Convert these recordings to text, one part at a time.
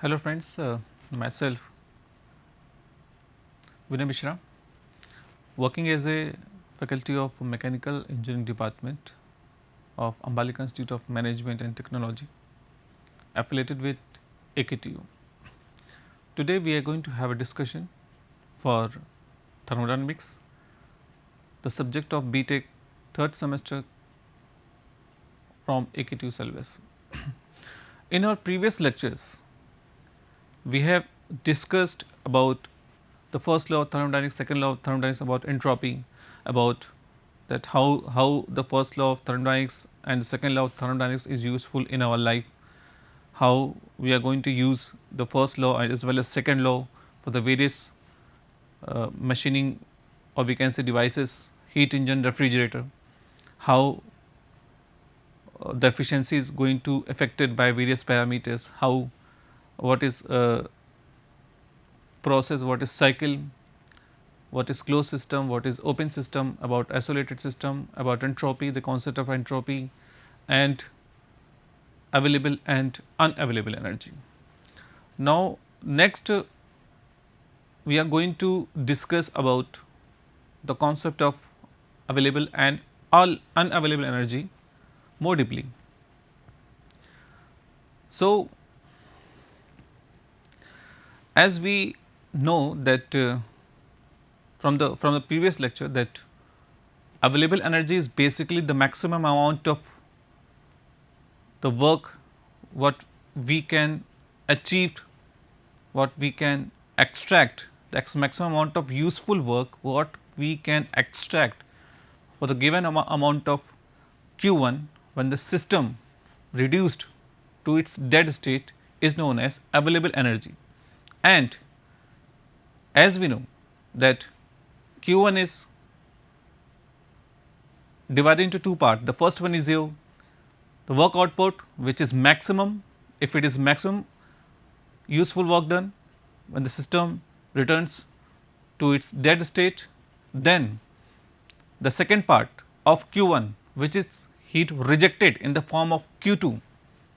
Hello friends, myself Vinay Mishra, working as a faculty of Mechanical Engineering Department of Ambalika Institute of Management and Technology, affiliated with AKTU. Today we are going to have a discussion for thermodynamics, the subject of BTech third semester from AKTU syllabus. In our previous lectures, we have discussed about the first law of thermodynamics, second law of thermodynamics, about entropy, about that how the first law of thermodynamics and the second law of thermodynamics is useful in our life, how we are going to use the first law as well as second law for the various machining, or we can say devices, heat engine, refrigerator, how the efficiency is going to affected by various parameters, how what is process, what is cycle, what is closed system, what is open system, about isolated system, about entropy, the concept of entropy, and available and unavailable energy. Now, next we are going to discuss about the concept of available and all unavailable energy more deeply. So, as we know that from the previous lecture, that available energy is basically the maximum amount of the work what we can achieve, what we can extract, the maximum amount of useful work what we can extract for the given amount of Q1 when the system reduced to its dead state is known as available energy. And as we know that Q1 is divided into two parts. The first one is your the work output, which is maximum. If it is maximum useful work done when the system returns to its dead state, then the second part of Q1, which is heat rejected in the form of Q2,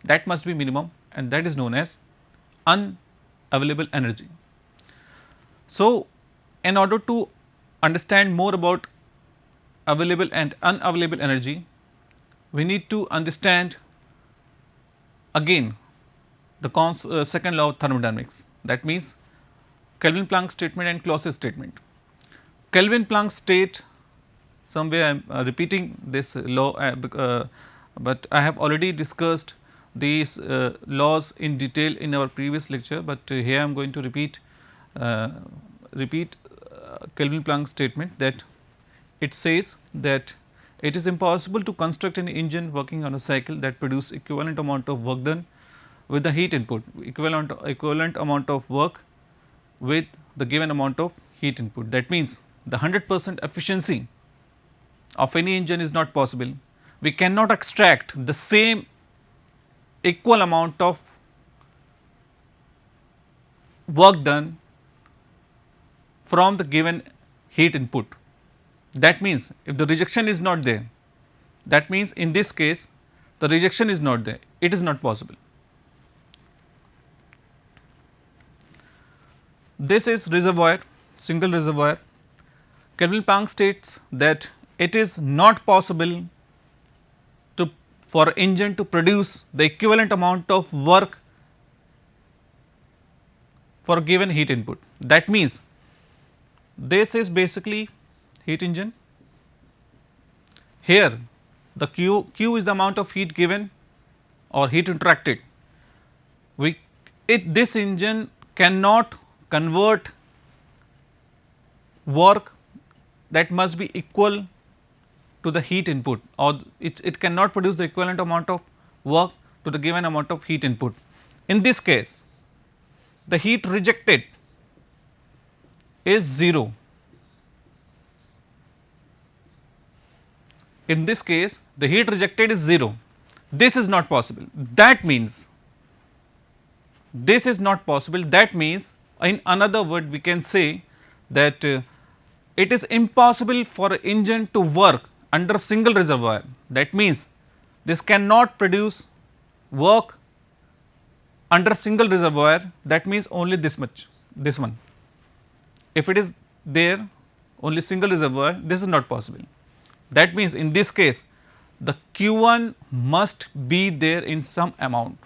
that must be minimum, and that is known as unavailable energy. So, in order to understand more about available and unavailable energy, we need to understand again the second law of thermodynamics, that means Kelvin Planck statement and Clausius statement. Kelvin Planck state, somewhere I am repeating this law, but I have already discussed these laws in detail in our previous lecture, but here I am going to repeat Kelvin Planck statement, that it says that it is impossible to construct an engine working on a cycle that produce equivalent amount of work done with the heat input, equivalent amount of work with the given amount of heat input. That means, the 100% efficiency of any engine is not possible. We cannot extract the same equal amount of work done from the given heat input. That means, if the rejection is not there, that means in this case the rejection is not there, it is not possible. This is reservoir, single reservoir. Kelvin Planck states that it is not possible to for engine to produce the equivalent amount of work for given heat input. That means, this is basically heat engine. Here the Q is the amount of heat given or heat interacted. This engine cannot convert work that must be equal to the heat input, or it cannot produce the equivalent amount of work to the given amount of heat input. In this case, the heat rejected is 0. In this case, the heat rejected is 0. This is not possible. That means, this is not possible. That means, in another word, we can say that it is impossible for an engine to work under single reservoir. That means, this cannot produce work under single reservoir, that means only this much, this one. If it is there only single reservoir, this is not possible. That means, in this case the Q1 must be there in some amount.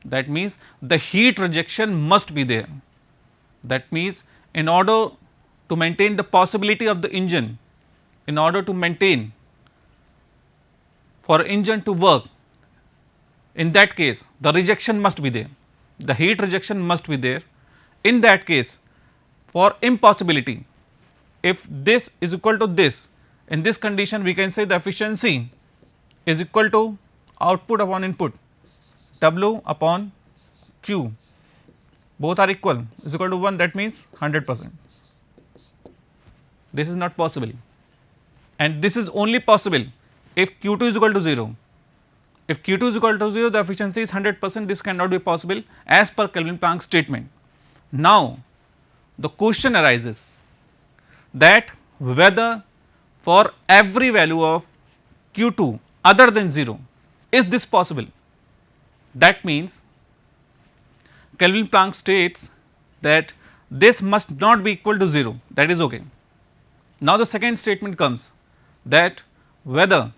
That means, the heat rejection must be there. That means, in order to maintain the possibility of the engine, in order to maintain for engine to work, in that case the rejection must be there, the heat rejection must be there. In that case, for impossibility, if this is equal to this, in this condition we can say the efficiency is equal to output upon input, W upon Q, both are equal, is equal to 1, that means 100%. This is not possible, and this is only possible if Q2 is equal to 0. If Q2 is equal to 0, the efficiency is 100%, this cannot be possible as per Kelvin-Planck statement. Now, the question arises that whether for every value of Q2 other than 0, is this possible? That means, Kelvin-Planck states that this must not be equal to 0, that is okay. Now, the second statement comes that whether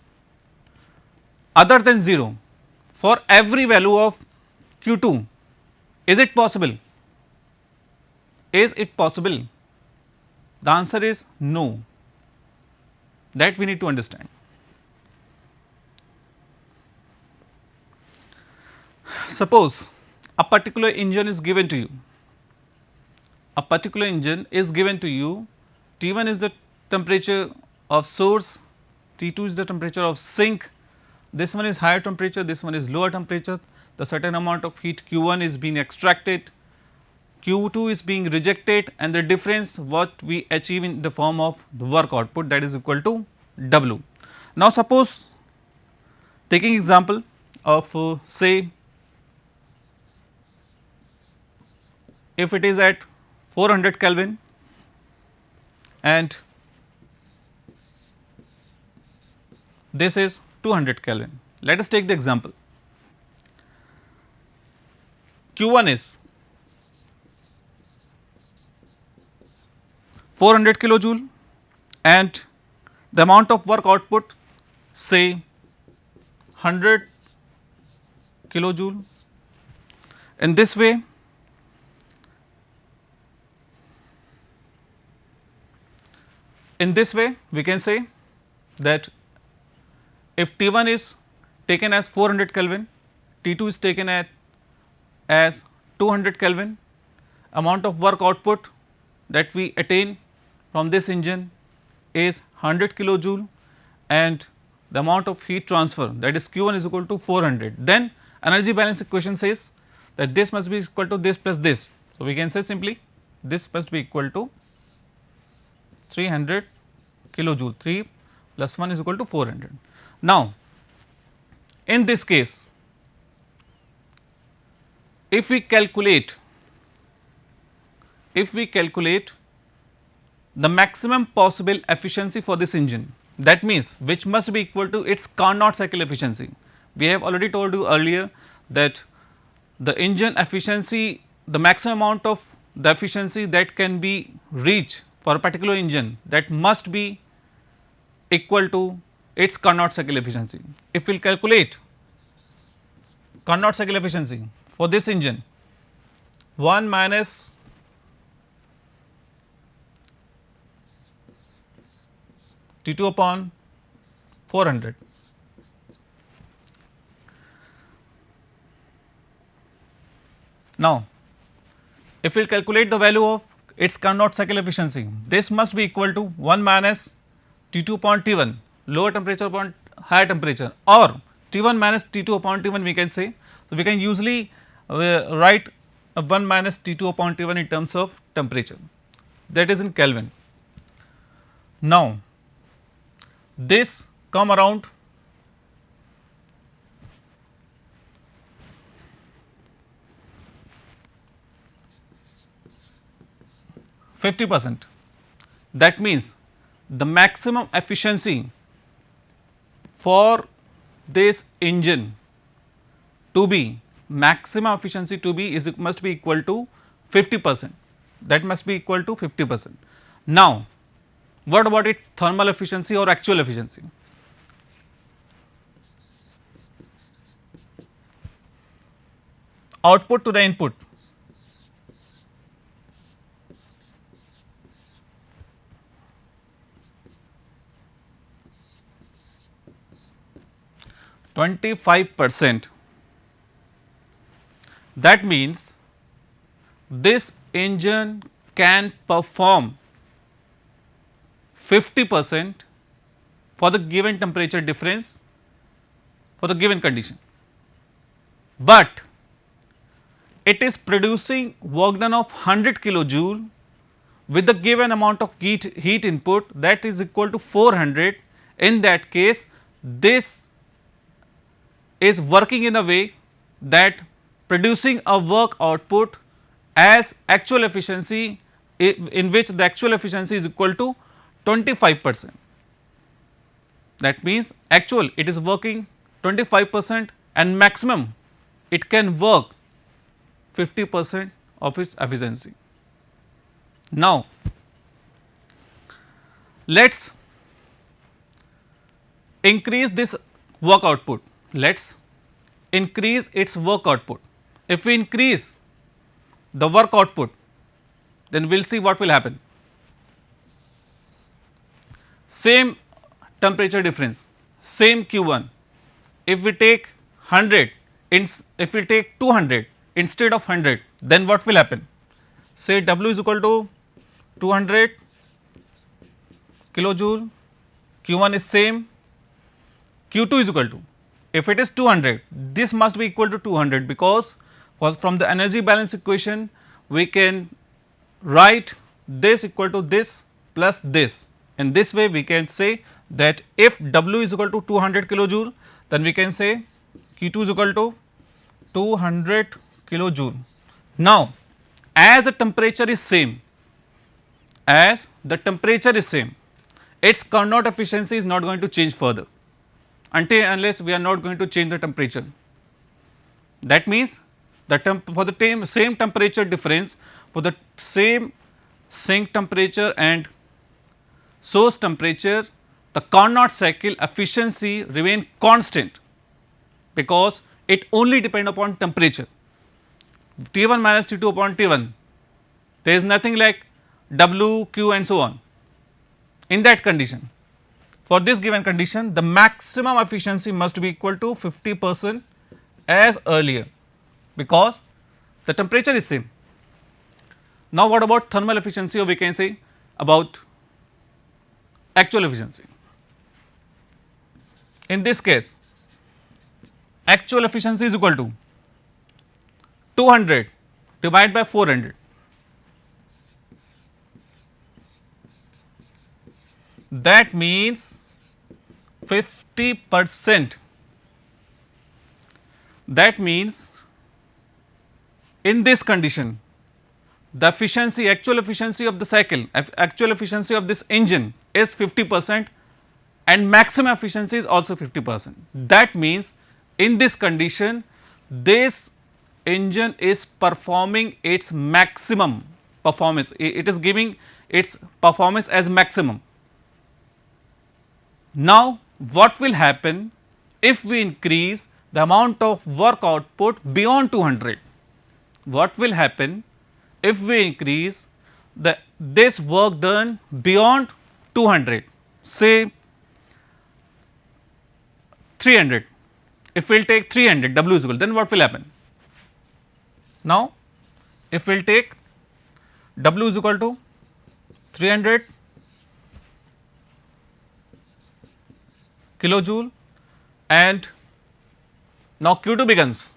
other than 0 for every value of Q2, is it possible? Is it possible? The answer is no, that we need to understand. Suppose a particular engine is given to you, a particular engine is given to you, T1 is the temperature of source, T2 is the temperature of sink, this one is higher temperature, this one is lower temperature, the certain amount of heat Q1 is being extracted, Q2 is being rejected, and the difference what we achieve in the form of the work output, that is equal to W. Now, suppose taking example of say if it is at 400 Kelvin and this is 200 Kelvin. Let us take the example. Q1 is 400 kilojoule and the amount of work output say 100 kilojoule. In this way, we can say that if T1 is taken as 400 Kelvin, T2 is taken as 200 Kelvin, amount of work output that we attain from this engine is 100 kilojoule and the amount of heat transfer, that is Q1 is equal to 400. Then energy balance equation says that this must be equal to this plus this. So, we can say simply this must be equal to 300 kilojoule, 3 plus 1 is equal to 400. Now, in this case, if we calculate the maximum possible efficiency for this engine, that means which must be equal to its Carnot cycle efficiency. We have already told you earlier that the engine efficiency, the maximum amount of the efficiency that can be reached for a particular engine, that must be equal to its Carnot cycle efficiency. If we will calculate Carnot cycle efficiency for this engine, 1 minus T2 upon 400. Now, if we will calculate the value of its Carnot cycle efficiency, this must be equal to 1 minus T2 upon T1, lower temperature upon higher temperature, or T1 minus T2 upon T1 we can say. So, we can usually write 1 minus T2 upon T1 in terms of temperature, that is in Kelvin. Now, this come around 50%. That means, the maximum efficiency for this engine to be maximum efficiency to be is must be equal to 50%, that must be equal to 50%. Now, what about its thermal efficiency or actual efficiency? Output to the input. %25%. That means this engine can perform 50% for the given temperature difference for the given condition, but it is producing work done of 100 kilojoule with the given amount of heat input, that is equal to 400. In that case, this is working in a way that producing a work output as actual efficiency, in which the actual efficiency is equal to 25%. That means, actual it is working 25% and maximum it can work 50% of its efficiency. Now, let us increase this work output, let us increase its work output. If we increase the work output, then we will see what will happen. Same temperature difference, same Q1, if we take 100, if we take 200 instead of 100, then what will happen? Say W is equal to 200 kilojoule, Q1 is same, Q2 is equal to, if it is 200, this must be equal to 200, because from the energy balance equation we can write this equal to this plus this. In this way we can say that if W is equal to 200 kilojoule, then we can say Q2 is equal to 200 kilojoule. Now, as the temperature is same, its Carnot efficiency is not going to change further until unless we are not going to change the temperature. That means, for the same temperature difference, for the same sink temperature and source temperature, the Carnot cycle efficiency remain constant, because it only depend upon temperature, T1 minus T2 upon T1, there is nothing like W, Q and so on. In that condition, for this given condition, the maximum efficiency must be equal to 50% as earlier, because the temperature is same. Now, what about thermal efficiency, or we can say about actual efficiency? In this case, actual efficiency is equal to 200 divided by 400. That means 50%. That means, in this condition, the efficiency, actual efficiency of the cycle, actual efficiency of this engine is 50% and maximum efficiency is also 50%. That means, in this condition, this engine is performing its maximum performance, it is giving its performance as maximum. Now, what will happen if we increase the amount of work output beyond 200? What will happen if we increase this work done beyond 200, say 300, if we will take 300 W is equal, then what will happen? Now, if we will take W is equal to 300 kilojoule and now Q2 becomes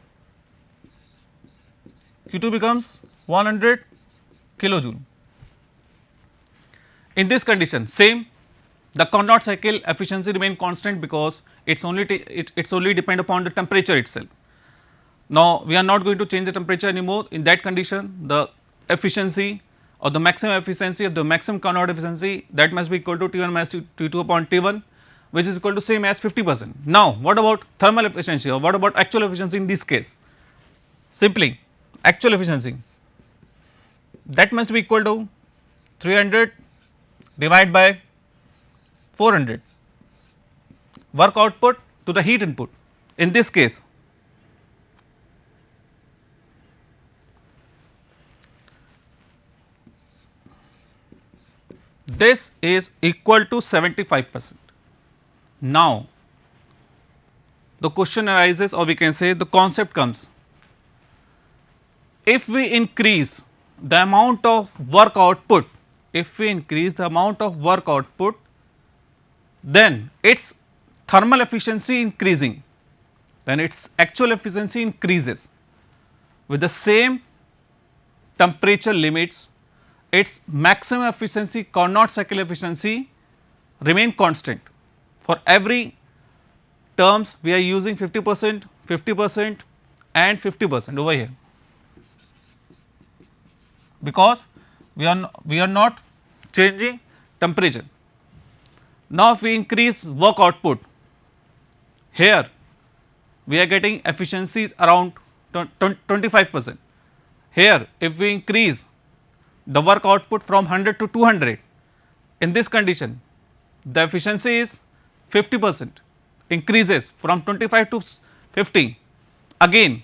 100 kilojoule. In this condition, same, the Carnot cycle efficiency remain constant, because it's only depend upon the temperature itself. Now, we are not going to change the temperature anymore. In that condition, the efficiency or the maximum efficiency of the maximum Carnot efficiency, that must be equal to T1 minus T2 upon T1, which is equal to same as 50%. Now, what about thermal efficiency, or what about actual efficiency in this case? simply actual efficiency, that must be equal to 300 divided by 400 work output to the heat input. In this case, this is equal to 75%. Now, the question arises, or we can say the concept comes, if we increase the amount of work output, if we increase the amount of work output, then its thermal efficiency increasing, then its actual efficiency increases with the same temperature limits, its maximum efficiency, Carnot cycle efficiency remain constant. For every terms we are using 50%, 50% and 50% over here, because we are not changing temperature. Now, if we increase work output, here we are getting efficiencies around 25%. Here, if we increase the work output from 100 to 200, in this condition the efficiency is 50%, increases from 25 to 50. Again,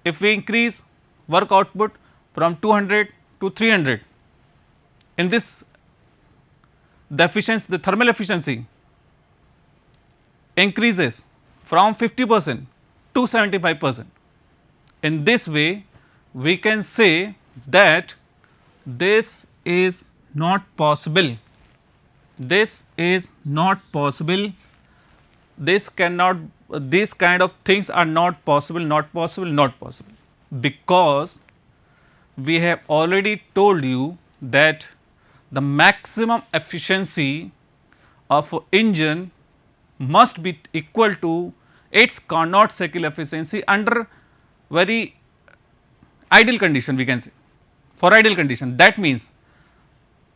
if we increase work output from 200 to 300, in this the efficiency, the thermal efficiency increases from 50% to 75%. In this way, we can say that this is not possible, this is not possible, this cannot, these kind of things are not possible, not possible, not possible, because we have already told you that the maximum efficiency of an engine must be equal to its Carnot cycle efficiency under very ideal condition, we can say. For ideal condition, that means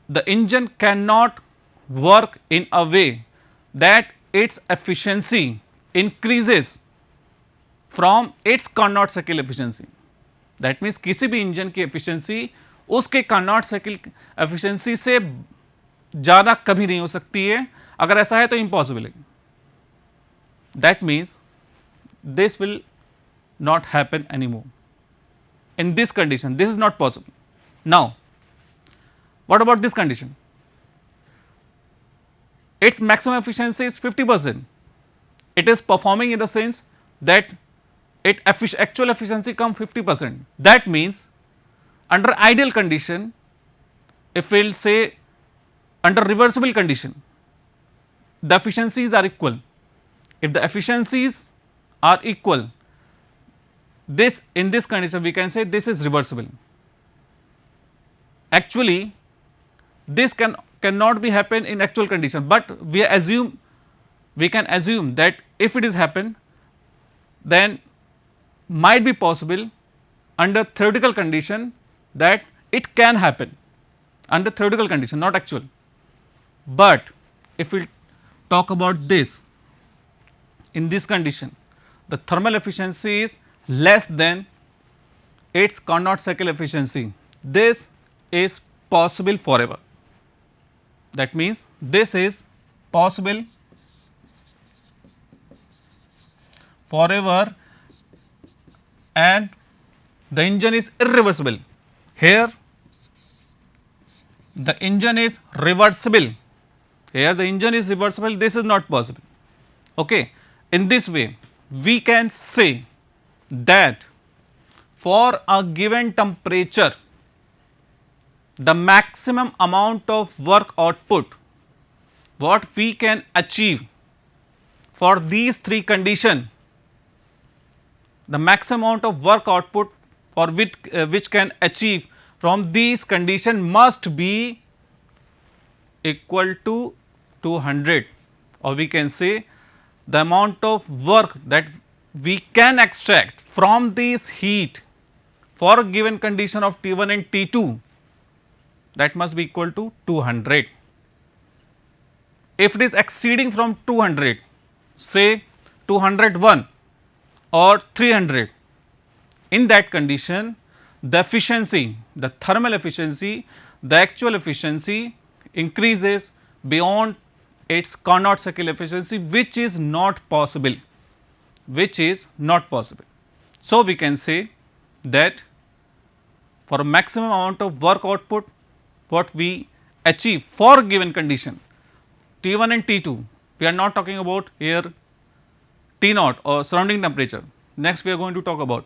the engine cannot work in a way that its efficiency increases from its Carnot cycle efficiency. That means किसी भी engine की efficiency उसके Carnot cycle efficiency से ज़्यादा कभी नहीं हो सकती है, अगर ऐसा है तो इम्पॉसिबल है. That means this will not happen anymore. In this condition, this is not possible. Now, what about this condition? Its maximum efficiency is 50%. It is performing in the sense that its actual efficiency come 50%. That means, under ideal condition, if we will say under reversible condition, the efficiencies are equal. If the efficiencies are equal, this in this condition we can say this is reversible. Actually, this cannot be happen in actual condition, but we can assume that if it is happen, then might be possible under theoretical condition, that it can happen under theoretical condition, not actual. But if we talk about this, in this condition the thermal efficiency is less than its Carnot cycle efficiency. This is possible forever. That means, this is possible forever and the engine is irreversible. Here the engine is reversible, here the engine is reversible, this is not possible. Okay. In this way, we can say that for a given temperature, the maximum amount of work output what we can achieve for these three conditions, the maximum amount of work output for which can achieve from these conditions must be equal to 200, or we can say the amount of work that we can extract from this heat for a given condition of T1 and T2, that must be equal to 200. If it is exceeding from 200, say 201 or 300, In that condition, the efficiency, the thermal efficiency, the actual efficiency increases beyond its Carnot cycle efficiency, which is not possible, which is not possible. So, we can say that for a maximum amount of work output, what we achieve for a given condition T 1 and T 2, we are not talking about here T naught or surrounding temperature, next we are going to talk about.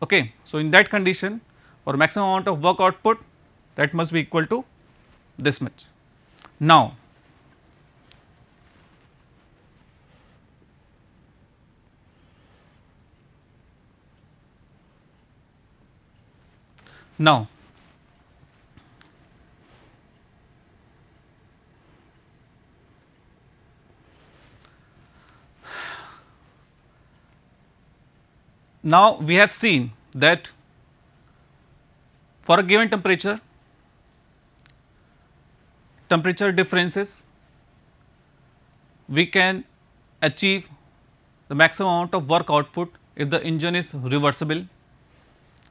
Okay. So, in that condition, for maximum amount of work output, that must be equal to this much. Now, now now we have seen that for a given temperature differences, we can achieve the maximum amount of work output if the engine is reversible,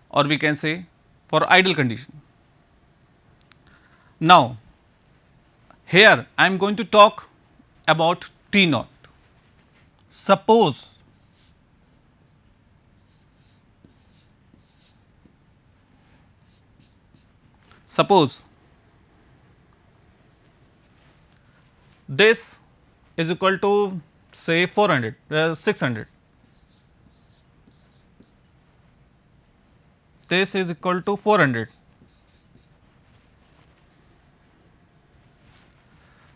or we can say for idle condition. Now, here I am going to talk about T naught. Suppose this is equal to say 400, 600, this is equal to 400,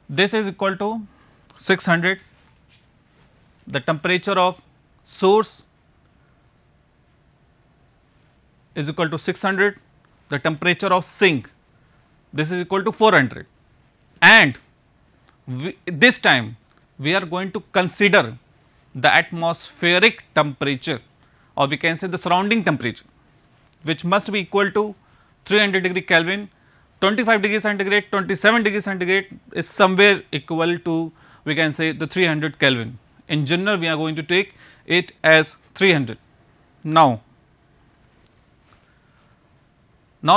this is equal to 600, the temperature of source is equal to 600, the temperature of sink, this is equal to 400, and this time we are going to consider the atmospheric temperature, or we can say the surrounding temperature, which must be equal to 300 degree Kelvin. 25 degree centigrade, 27 degree centigrade is somewhere equal to, we can say, the 300 Kelvin. In general, we are going to take it as 300. Now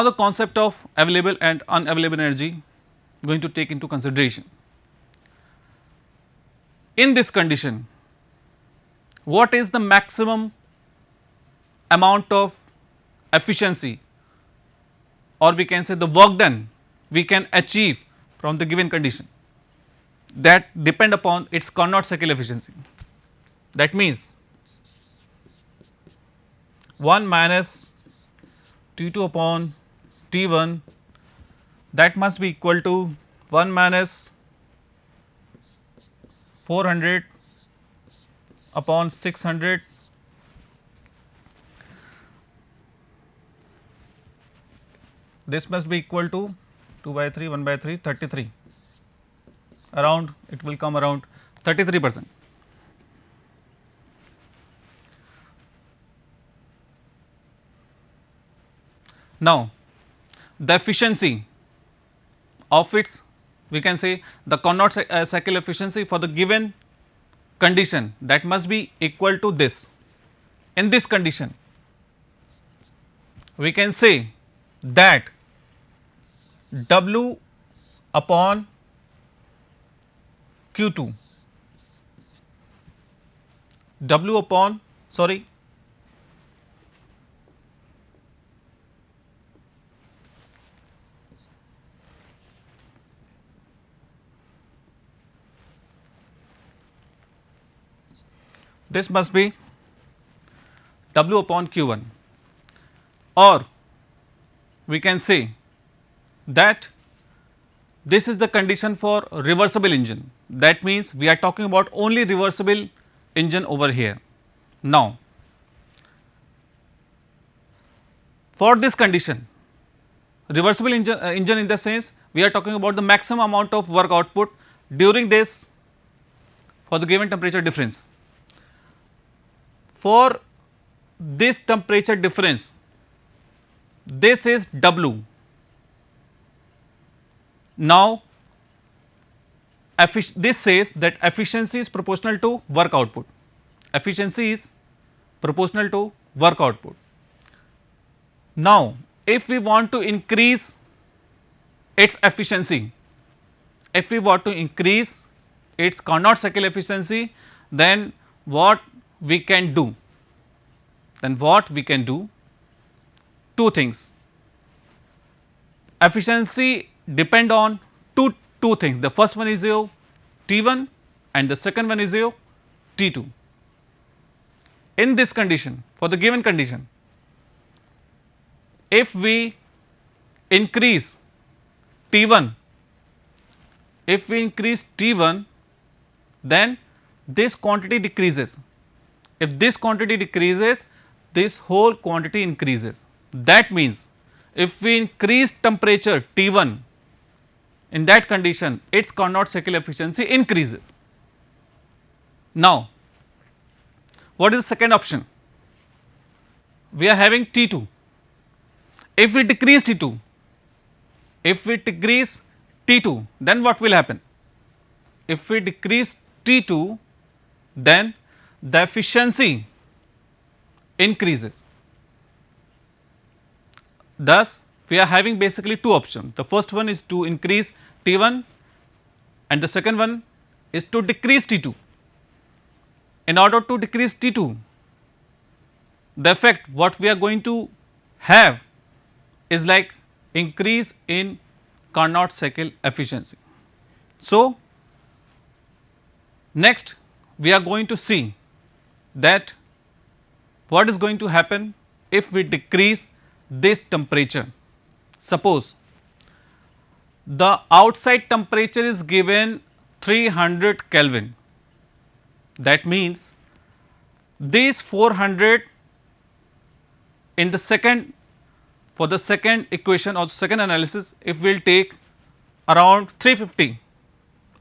the concept of available and unavailable energy going to take into consideration. In this condition, what is the maximum amount of efficiency, or we can say the work done we can achieve from the given condition? That depend upon its Carnot cycle efficiency. That means 1 minus T2 upon T1, that must be equal to 1 minus 400 upon 600, this must be equal to 2 by 3, 1 by 3, 33, around it will come around 33%. Now, the efficiency of its, we can say, the Carnot cycle efficiency for the given condition, that must be equal to this. In this condition, we can say that W upon Q2, W upon, sorry, this must be W upon Q1, or we can say that this is the condition for reversible engine. That means, we are talking about only reversible engine over here. Now, for this condition, reversible engine in the sense, we are talking about the maximum amount of work output during this for the given temperature difference. For this temperature difference, this is W. Now, this says that efficiency is proportional to work output. Efficiency is proportional to work output. Now, if we want to increase its efficiency, if we want to increase its Carnot cycle efficiency, then what we can do? Then what we can do? Two things. Efficiency depend on two things. The first one is your T1 and the second one is your T2. In this condition, for the given condition, if we increase T1, if we increase T1, then this quantity decreases. If this quantity decreases, this whole quantity increases. That means, if we increase temperature T1, in that condition its Carnot cycle efficiency increases. Now, what is the second option? We are having T2. If we decrease T2, then what will happen? If we decrease T2, then the efficiency increases. Thus, we are having basically two options. The first one is to increase T1 and the second one is to decrease T2. In order to decrease T2, the effect what we are going to have is like increase in Carnot cycle efficiency. So, next we are going to see that what is going to happen if we decrease this temperature. Suppose the outside temperature is given 300 Kelvin, that means these 400 in the second, for the second equation or second analysis, if we will take around 350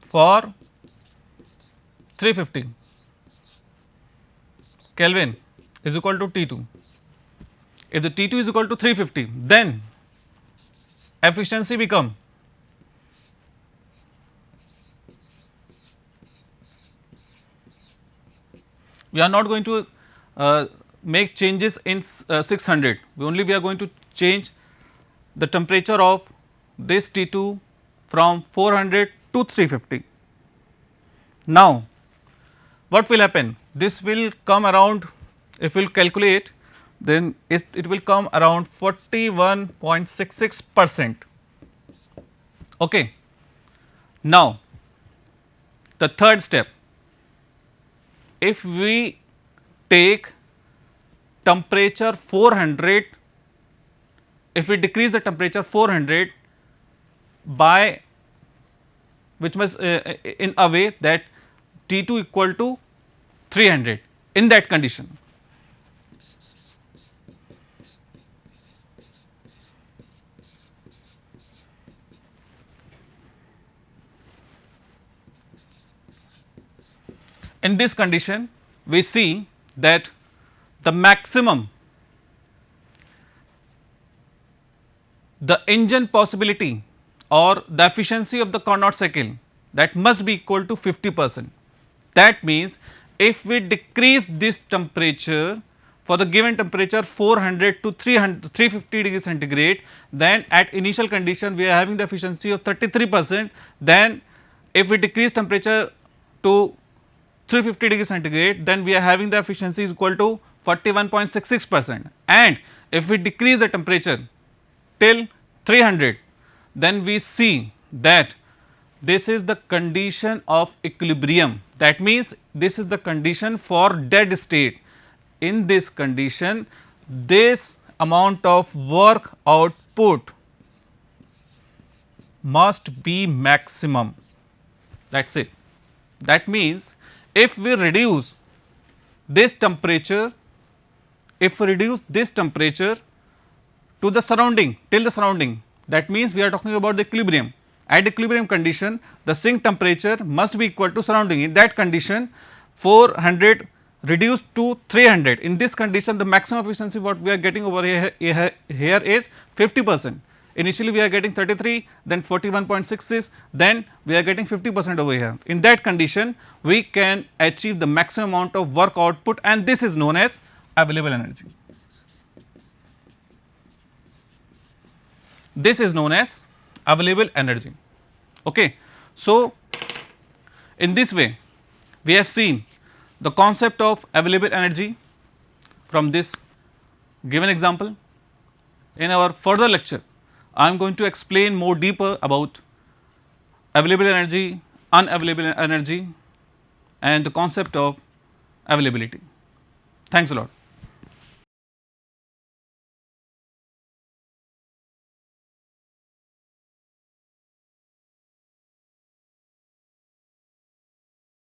for 350 Kelvin is equal to T2. If the T2 is equal to 350, then efficiency become we are not going to make changes in 600, we are going to change the temperature of this T2 from 400 to 350. Now, what will happen? This will come around, if we will calculate, then it will come around 41.66%. Okay. Now, the third step, if we take temperature 400, if we decrease the temperature 400 by which must in a way that T2 equal to 300, in that condition, in this condition we see that the maximum, the engine possibility or the efficiency of the Carnot cycle, that must be equal to 50%. That means, if we decrease this temperature for the given temperature 400 to 350 degree centigrade, then at initial condition we are having the efficiency of 33%. Then if we decrease temperature to 350 degree centigrade, then we are having the efficiency is equal to 41.66%, and if we decrease the temperature till 300, then we see that this is the condition of equilibrium. That means, this is the condition for dead state. In this condition, this amount of work output must be maximum. That is it. That means, if we reduce this temperature, to the surrounding, till the surrounding, that means we are talking about the equilibrium. At equilibrium condition, the sink temperature must be equal to surrounding. In that condition, 400 reduced to 300. In this condition, the maximum efficiency what we are getting over here is 50%. Initially we are getting 33, then 41.66, then we are getting 50% over here. In that condition, we can achieve the maximum amount of work output, and this is known as available energy. This is known as available energy. Okay. So, in this way we have seen the concept of available energy from this given example. In our further lecture, I am going to explain more deeper about available energy, unavailable energy and the concept of availability. Thanks a lot.